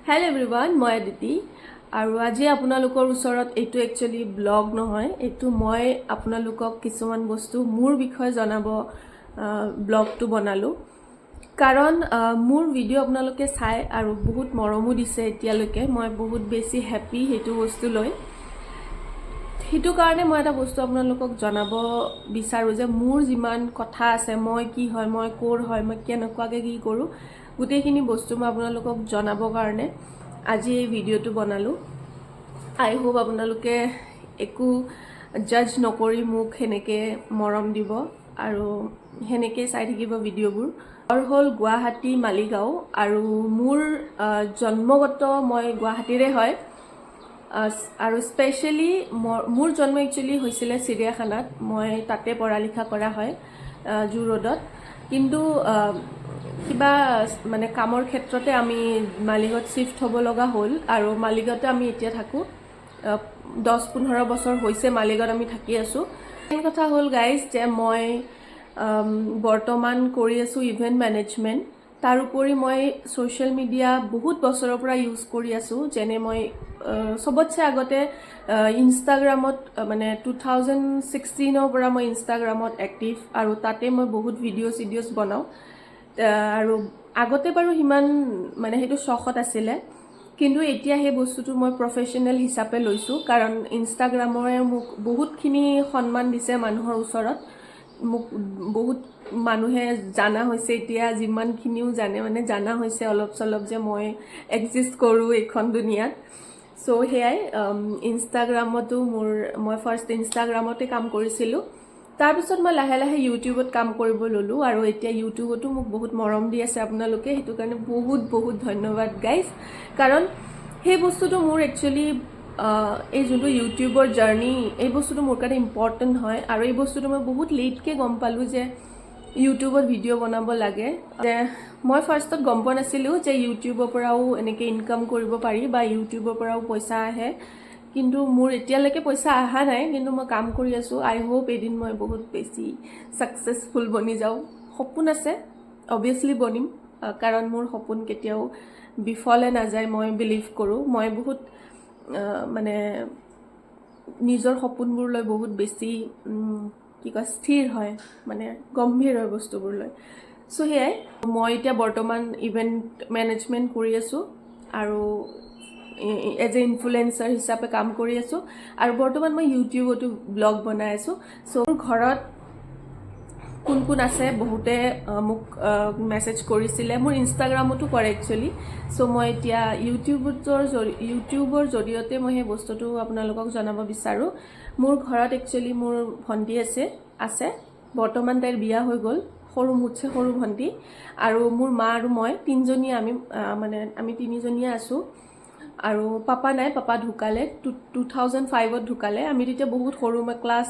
Hello everyone मैं अदिति और आज आपनालोकर ओसरत एटु एक्चुअली ब्लग নহয় एटु मैं आपनालोকক किछुमान बस्तु मोर विषय जनाब ब्लगटु बनालो कारण मोर भिडिओ आपनालोके चाय और बहुत मरमो दिसे एतियाলৈকে मैं बहुत बेसी हैप्पी हेतु बस्तु লৈ हेतु कारणे मैं एटा बस्तु आपनालोকক जनाब बिचारो जे मोर जिमान कथा আছে मैं की হয় मैं कोर হয় मैं केनेकुवाके की करू गोटेइखिनि बस्तु मैं आपनालोকক जनाबर कारणे आज এই ভিডিওটো बनालो आई होप आपनालोके एकु जज नकरि मुख हेनेके मरम দিব আৰু हेनेके চাই থাকিব ভিডিওবোৰ और हल गुवाहाटी मालिगाঁও আৰু मोर जन्मगत मैं गुवाहाटीरे হয় আৰু स्पेशली मोर जन्म एक्चुअली হৈছিলে চিৰিয়াখানাত मैं ताते पढ़ा लिखा কৰা হয় জু रोडत किन्तु किबा माने काমৰ ক্ষেত্ৰতে আমি মালিগাঁৱত শিফট হ'ব লগা হ'ল আৰু মালিগাঁৱতে আমি এতিয়া থাকো 10-15 বছৰ হৈছে মালিগাঁৱত আমি থাকি আছো এই কথা হ'ল গাইজ যে মই বৰ্তমান কৰি আছো ইভেন্ট মেনেজমেন্ট তাৰ উপৰি মই সোশ্যাল মিডিয়া বহুত বছৰৰ পৰা ইউজ কৰি আছো যেনে মই সবতছে আগতে ইনষ্টাগ্ৰামত মানে 2016 ৰ পৰা মই ইনষ্টাগ্ৰামত এক্টিভ আৰু তাতে মই বহুত ভিডিঅ'ছ বনাও আৰু আগতে বাৰু হিমান মানে হেতু শখত আছিলে কিন্তু এতিয়া হে বস্তুটো মই প্ৰফেশনাল হিচাপে লৈছো কাৰণ ইনষ্টাগ্ৰামৰে মোক বহুতখিনি সন্মান দিছে মানুহৰ ওচৰত মোক বহুত মানুহে জানা হৈছে এতিয়া যিমানখিনিও জানে মানে জানা হৈছে অলপ চলপ যে মই এক্সিষ্ট কৰো এখন দুনিয়াত সো হেয়াই ইনষ্টাগ্ৰামতো মই ফাৰ্স্ট ইনষ্টাগ্ৰামতে কাম কৰিছিলো তাৰ পিছত মই লাহে লাহে ইউটিউবত কাম কৰিব ললো আৰু এতিয়া ইউটিউবতো মোক বহুত মৰম দি আছে আপোনালোকে হেতু কাৰণে বহুত বহুত ধন্যবাদ গাইস কাৰণ হে বস্তুটো মোৰ একচুয়ালি এই যোনটো ইউটিউবৰ জাৰ্নি এই বস্তুটো মোৰ কাৰণে ইম্পৰ্টেন্ট হয় আৰু এই বস্তুটো মই বহুত লেটকে গম পালো যে ইউটিউবত ভিডিও বনাব লাগে যে মই ফাৰ্ষ্টত গম পোৱা নাছিলো যে ইউটিউবৰ পৰাও এনেকে ইনকাম কৰিব পাৰি বা ইউটিউবৰ পৰাও পইচা আহে কিন্তু মোৰ এতিয়ালৈকে পইচা আহা নাই কিন্তু মই কাম কৰি আছো আই হোপ এদিন মই বহুত বেছি সাকসেসফুল বনি যাও সপোন আছে অবিয়াসলি বনিম কাৰণ মোৰ সপোন কেতিয়াও বিফলে না যায় মই বিলিভ কৰো মই বহুত মানে নিজৰ সপোনবোৰ লৈ বহুত বেছি কি কয় স্থিৰ হয় মানে গম্ভীৰ হয় বস্তুবোৰ লৈ সো হেয়াই মই এতিয়া বৰ্তমান ইভেন্ট মেনেজমেন্ট কৰি আছো আৰু एज ए इनफ्लुएंसर हिसापे काम কৰি আছো আৰু বৰ্তমান মই ইউটিউবতো ব্লগ বনাই আছো সো ঘৰত কোন কোন আছে বহুতে মোক মেসেজ কৰিছিলে মোৰ ইনষ্টাগ্ৰামতো কৰে একচুয়ালি সো মই এতিয়া ইউটিউবৰ জৰিয়তে মই এই বস্তুটো আপোনালোকক জনাব বিচাৰো মোৰ ঘৰত একচুয়ালি মোৰ ভন্টি আছে বৰ্তমান তাইৰ বিয়া হৈ গল সৰু মুছে সৰু ভন্টি আৰু মোৰ মা আৰু মই তিনজনী আমি তিনিজনীয়া আছো আৰু পাপা নাই পাপা ঢুকালে 2005 ত ঢুকালে আমি তেতিয়া বহুত সৰু মই ক্লাস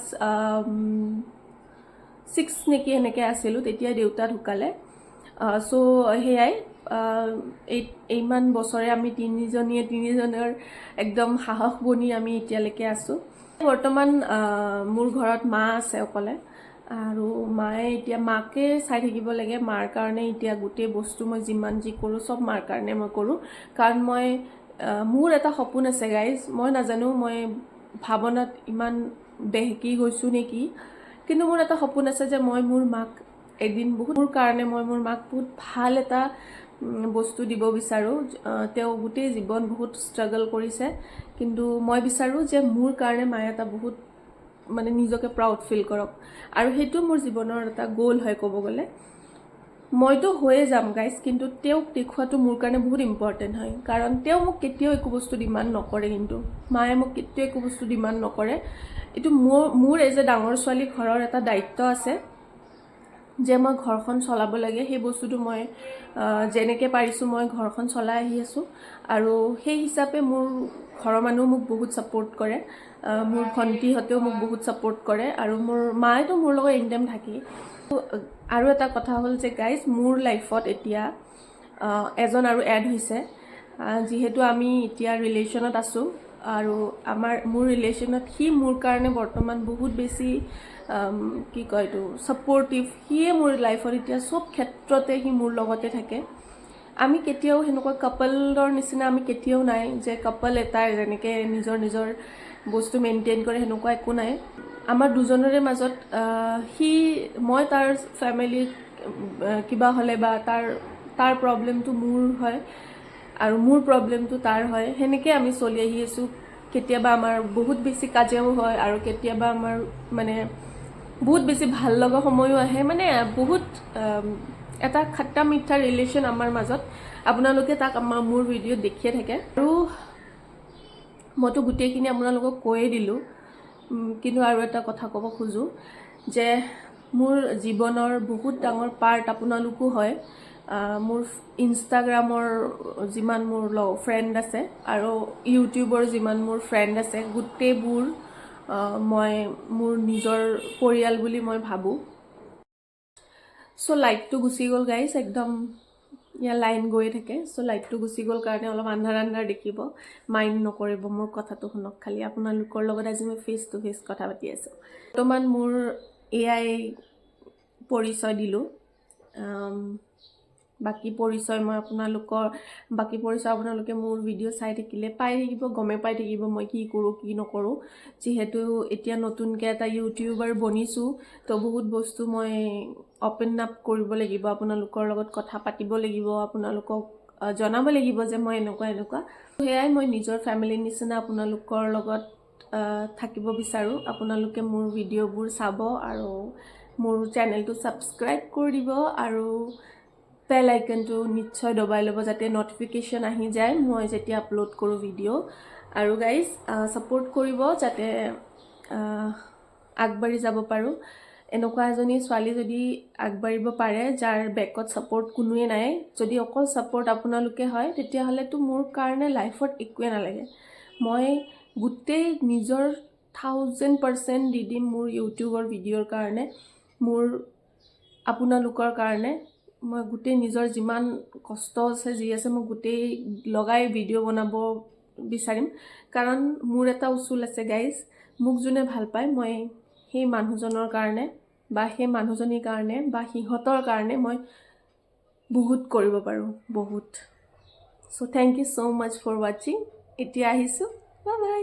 6 নেকি এনেকে আছিল তেতিয়া দেউতা ঢুকালে সো হেয়াই এইমান বছৰে আমি তিনিজনৰ একদম সাহস বনি আমি এতিয়ালৈকে আছো বৰ্তমান মোৰ ঘৰত মা আছে অকলে আৰু মায়ে এতিয়া মাকে চাই থাকিব লাগে মাৰ কাৰণে এতিয়া গোটে বস্তু মই যিমান যি কৰো সব মাৰ কাৰণে মই কৰো কাৰণ মই মোৰ এটা সপোন আছে গাইজ মই নাজানো মই ভাবনাত ইমান বেহকি গৈছো নেকি কিন্তু মোৰ এটা সপোন আছে যে মই মোৰ মাক এদিন বহুত মোৰ কাৰণে মই মোৰ মাক বহুত ভাল এটা বস্তু দিব বিচাৰো তেও গুটে জীৱন বহুত ষ্ট্ৰাগল কৰিছে কিন্তু মই বিচাৰো যে মোৰ কাৰণে মায়ে এটা বহুত মানে নিজকে প্ৰাউড ফিল কৰক আৰু হেতু মোৰ জীৱনৰ এটা গোল হয় কব গলে মইতো হয়ে যাম গাইস কিন্তু তেওক দেখুৱাটো মোৰ কাৰণে বহুত ইম্পৰ্টেন্ট হয় কাৰণ তেও মোক কেতিয়াও একো বস্তু ডিমান্ড নকৰে কিন্তু মায়ে মোক কেতিয়াও একো বস্তু ডিমান্ড নকৰে এটো মোৰ এজ এ ডাঙৰ ছোৱালী ঘৰৰ এটা দায়িত্ব আছে যে মই ঘৰখন চলাব লাগে সেই বস্তুটো মই জেনেকে পাৰিছো মই ঘৰখন চলাই আহি আছো আৰু সেই হিচাপে মোৰ ঘৰৰ মানুহ মোক বহুত সাপোৰ্ট কৰে মোৰ ভন্টি হতেও মোক বহুত সাপোৰ্ট কৰে আৰু মোৰ মায়েতো মোৰ লগত এনিটাইম থাকে আৰু এটা কথা হ'ল যে গাইস মোৰ লাইফত এতিয়া এজন আৰু এড হৈছে যেহেতু আমি এতিয়া ৰিলেশনত আছো আৰু মোৰ ৰিলেশনত হি মোৰ কাৰণে বৰ্তমান বহুত বেছি কি কয় তো সাপোৰ্টিভ হিয়ে মোৰ লাইফত এতিয়া সব ক্ষেত্ৰতে হি মোৰ লগতে থাকে আমি কেতিয়াও সেনেকুৱা কাপলৰ নিচিনা আমি কেতিয়াও নাই যে কাপল এটাই যেনেকৈ নিজৰ নিজৰ বস্তু মেইনটেইন কৰে, সেনেকুৱা একো নাই। আমাৰ দুজনৰে মাজত মই তাৰ ফেমিলি কিবা হ'লে বা তাৰ প্ৰব্লেমটো মোৰ হয় আৰু মোৰ প্ৰব্লেমটো তাৰ হয়, সেনেকৈ আমি চলি আহি আছোঁ। কেতিয়াবা আমাৰ বহুত বেছি কাজিয়াও হয় আৰু কেতিয়াবা আমাৰ মানে বহুত বেছি ভাল লগা সময়ো আহে, মানে বহুত এটা খাট্টা মিঠা ৰিলেশ্যন আমাৰ মাজত। আপোনালোকে তাক মোৰ ভিডিঅ'ত দেখিয়ে থাকে আৰু মইতো গোটেইখিনি আপোনালোকক কৈয়ে দিলোঁ, কিন্তু আৰু এটা কথা ক'ব খোজোঁ যে মোৰ জীৱনৰ বহুত ডাঙৰ পাৰ্ট আপোনালোকো হয়। মোৰ ইনষ্টাগ্ৰামৰ যিমান মোৰ ফ্ৰেণ্ড আছে আৰু ইউটিউবৰ যিমান মোৰ ফ্ৰেণ্ড আছে, গোটেইবোৰ মই মোৰ নিজৰ পৰিয়াল বুলি মই ভাবোঁ। চ' লাইটটো গুচি গ'ল গাইজ, একদম ইয়াৰ লাইন গৈয়ে থাকে। চ' লাইটটো গুচি গ'ল কাৰণে অলপ আন্ধাৰ আন্ধাৰ দেখিব, মাইণ্ড নকৰিব, মোৰ কথাটো শুনক খালি। আপোনালোকৰ লগত আজি মই ফেচ টু ফেচ কথা পাতি আছোঁ। বৰ্তমান মোৰ এয়াই পৰিচয় দিলোঁ। বাকী পৰিচয় আপোনালোকে মোৰ ভিডিঅ' চাই থাকিলে পাই থাকিব, গমে পাই থাকিব মই কি কৰোঁ কি নকৰোঁ। যিহেতু এতিয়া নতুনকৈ এটা ইউটিউবাৰ বনিছোঁ, তো বহুত বস্তু মই অপেন আপ কৰিব লাগিব, আপোনালোকৰ লগত কথা পাতিব লাগিব, আপোনালোকক জনাব লাগিব যে মই এনেকুৱা। সেয়াই মই নিজৰ ফেমিলিৰ নিচিনা আপোনালোকৰ লগত থাকিব বিচাৰোঁ। আপোনালোকে মোৰ ভিডিঅ'বোৰ চাব আৰু মোৰ চেনেলটো ছাবস্ক্ৰাইব কৰি দিব আৰু বেল আইকনটো নিশ্চয় দবাই ল'ব যাতে নটিফিকেশ্যন আহি যায় মই যেতিয়া আপলোড কৰোঁ ভিডিঅ'। আৰু গাইজ ছাপোৰ্ট কৰিব যাতে আগবাঢ়ি যাব পাৰোঁ। এনেকুৱা এজনী ছোৱালী যদি আগবাঢ়িব পাৰে যাৰ বেকত ছাপোৰ্ট কোনোৱে নাই, যদি অকল ছাপোৰ্ট আপোনালোকে হয়, তেতিয়াহ'লেতো মোৰ কাৰণে লাইফত একোৱে নালাগে। মই গোটেই নিজৰ 1000% দি দিম মোৰ ইউটিউবৰ ভিডিঅ'ৰ কাৰণে, মোৰ আপোনালোকৰ কাৰণে। মই গোটেই নিজৰ যিমান কষ্ট আছে যি আছে মই গোটেই লগাই ভিডিঅ' বনাব বিচাৰিম, কাৰণ মোৰ এটা উচুল আছে গাইজ, মোক যোনে ভাল পায় মই সেই মানুহজনৰ কাৰণে বা সেই মানুহজনীৰ কাৰণে বা সিহঁতৰ কাৰণে মই বহুত কৰিব পাৰোঁ, বহুত। So' thank you so' much for ৱাচিং। এতিয়া আহিছোঁ, বাই বাই।